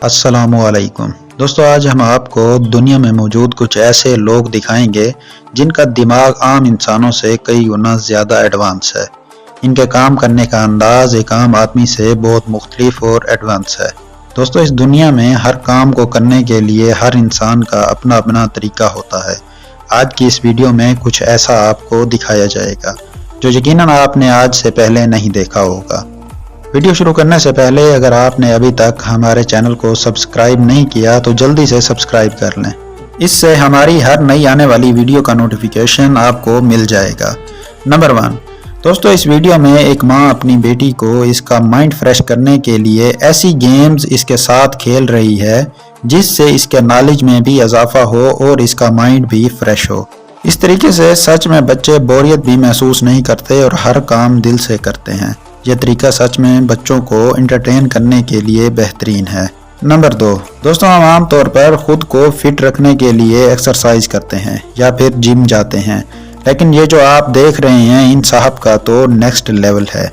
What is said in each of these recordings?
अस्सलाम वालेकुम दोस्तों, आज हम आपको दुनिया में मौजूद कुछ ऐसे लोग दिखाएंगे जिनका दिमाग आम इंसानों से कई गुना ज़्यादा एडवांस है। इनके काम करने का अंदाज एक आम आदमी से बहुत मुख्तलिफ और एडवांस है। दोस्तों, इस दुनिया में हर काम को करने के लिए हर इंसान का अपना अपना तरीका होता है। आज की इस वीडियो में कुछ ऐसा आपको दिखाया जाएगा जो यकीनन आपने आज से पहले नहीं देखा होगा। वीडियो शुरू करने से पहले अगर आपने अभी तक हमारे चैनल को सब्सक्राइब नहीं किया तो जल्दी से सब्सक्राइब कर लें। इससे हमारी हर नई आने वाली वीडियो का नोटिफिकेशन आपको मिल जाएगा। नंबर 1 दोस्तों, इस वीडियो में एक माँ अपनी बेटी को इसका माइंड फ्रेश करने के लिए ऐसी गेम्स इसके साथ खेल रही है जिससे इसके नॉलेज में भी इजाफा हो और इसका माइंड भी फ्रेश हो। इस तरीके से सच में बच्चे बोरियत भी महसूस नहीं करते और हर काम दिल से करते हैं। यह तरीका सच में बच्चों को एंटरटेन करने के लिए बेहतरीन है। नंबर 2 दोस्तों, हम आम तौर पर खुद को फिट रखने के लिए एक्सरसाइज करते हैं या फिर जिम जाते हैं, लेकिन ये जो आप देख रहे हैं इन साहब का तो नेक्स्ट लेवल है।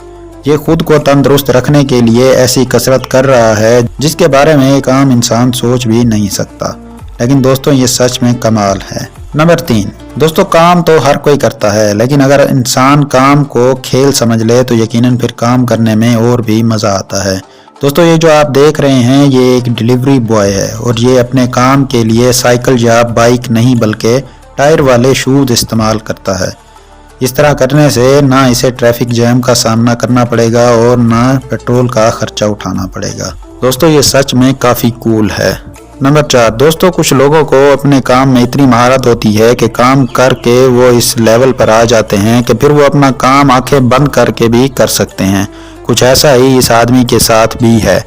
ये खुद को तंदुरुस्त रखने के लिए ऐसी कसरत कर रहा है जिसके बारे में एक आम इंसान सोच भी नहीं सकता, लेकिन दोस्तों ये सच में कमाल है। नंबर 3 दोस्तों, काम तो हर कोई करता है, लेकिन अगर इंसान काम को खेल समझ ले तो यकीनन फिर काम करने में और भी मज़ा आता है। दोस्तों, ये जो आप देख रहे हैं ये एक डिलीवरी बॉय है और ये अपने काम के लिए साइकिल या बाइक नहीं बल्कि टायर वाले शूज़ इस्तेमाल करता है। इस तरह करने से ना इसे ट्रैफिक जैम का सामना करना पड़ेगा और ना पेट्रोल का खर्चा उठाना पड़ेगा। दोस्तों, ये सच में काफ़ी कूल है। नंबर 4 दोस्तों, कुछ लोगों को अपने काम में इतनी महारत होती है कि काम करके वो इस लेवल पर आ जाते हैं कि फिर वो अपना काम आंखें बंद करके भी कर सकते हैं। कुछ ऐसा ही इस आदमी के साथ भी है।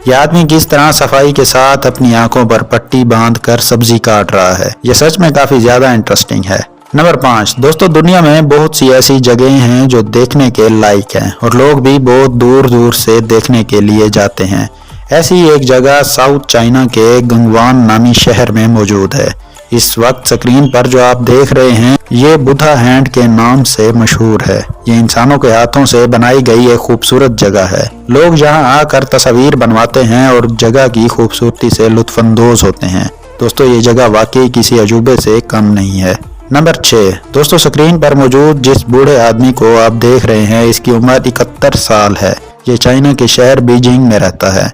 यह आदमी किस तरह सफाई के साथ अपनी आंखों पर पट्टी बांध कर सब्जी काट रहा है, यह सच में काफ़ी ज़्यादा इंटरेस्टिंग है। नंबर 5 दोस्तों, दुनिया में बहुत सी ऐसी जगहें हैं जो देखने के लायक हैं और लोग भी बहुत दूर दूर से देखने के लिए जाते हैं। ऐसी एक जगह साउथ चाइना के गंगवान नामी शहर में मौजूद है। इस वक्त स्क्रीन पर जो आप देख रहे हैं ये बुद्धा हैंड के नाम से मशहूर है। ये इंसानों के हाथों से बनाई गई एक खूबसूरत जगह है। लोग यहाँ आकर तस्वीर बनवाते हैं और जगह की खूबसूरती से लुत्फानंदोज होते हैं। दोस्तों, ये जगह वाकई किसी अजूबे से कम नहीं है। नंबर 6 दोस्तों, स्क्रीन पर मौजूद जिस बूढ़े आदमी को आप देख रहे हैं इसकी उम्र 71 साल है। ये चाइना के शहर बीजिंग में रहता है।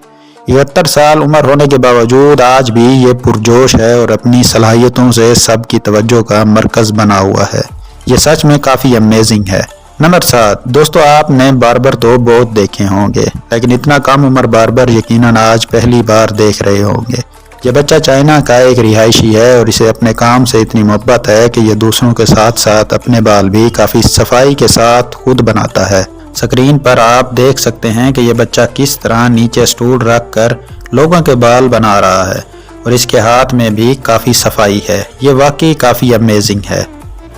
71 साल उम्र होने के बावजूद आज भी ये पुरजोश है और अपनी सलाहियतों से सबकी तवज्जो का मरकज बना हुआ है। ये सच में काफ़ी अमेजिंग है। नंबर 7 दोस्तों, आपने बार्बर तो बहुत देखे होंगे, लेकिन इतना कम उम्र बार्बर यकीनन आज पहली बार देख रहे होंगे। ये बच्चा चाइना का एक रिहायशी है और इसे अपने काम से इतनी मोहब्बत है कि ये दूसरों के साथ साथ अपने बाल भी काफ़ी सफाई के साथ खुद बनाता है। स्क्रीन पर आप देख सकते हैं कि यह बच्चा किस तरह नीचे स्टूल रख कर लोगों के बाल बना रहा है और इसके हाथ में भी काफ़ी सफाई है। ये वाकई काफ़ी अमेजिंग है।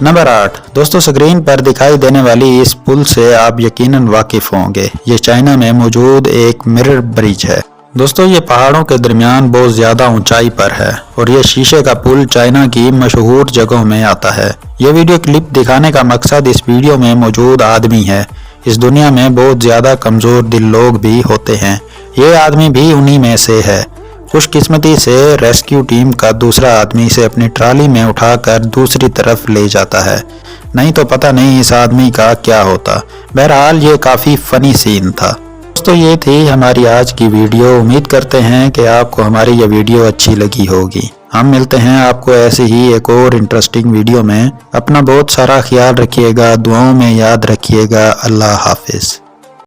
नंबर 8 दोस्तों, स्क्रीन पर दिखाई देने वाली इस पुल से आप यकीनन वाकिफ होंगे। ये चाइना में मौजूद एक मिरर ब्रिज है। दोस्तों, ये पहाड़ों के दरमियान बहुत ज़्यादा ऊंचाई पर है और ये शीशे का पुल चाइना की मशहूर जगहों में आता है। ये वीडियो क्लिप दिखाने का मकसद इस वीडियो में मौजूद आदमी है। इस दुनिया में बहुत ज़्यादा कमज़ोर दिल लोग भी होते हैं। ये आदमी भी उन्हीं में से है। खुशकिस्मती से रेस्क्यू टीम का दूसरा आदमी इसे अपनी ट्राली में उठाकर दूसरी तरफ ले जाता है, नहीं तो पता नहीं इस आदमी का क्या होता। बहरहाल ये काफ़ी फ़नी सीन था। दोस्तों, ये थी हमारी आज की वीडियो। उम्मीद करते हैं कि आपको हमारी ये वीडियो अच्छी लगी होगी। हम मिलते हैं आपको ऐसे ही एक और इंटरेस्टिंग वीडियो में। अपना बहुत सारा ख्याल रखिएगा, दुआओं में याद रखिएगा। अल्लाह हाफिज़।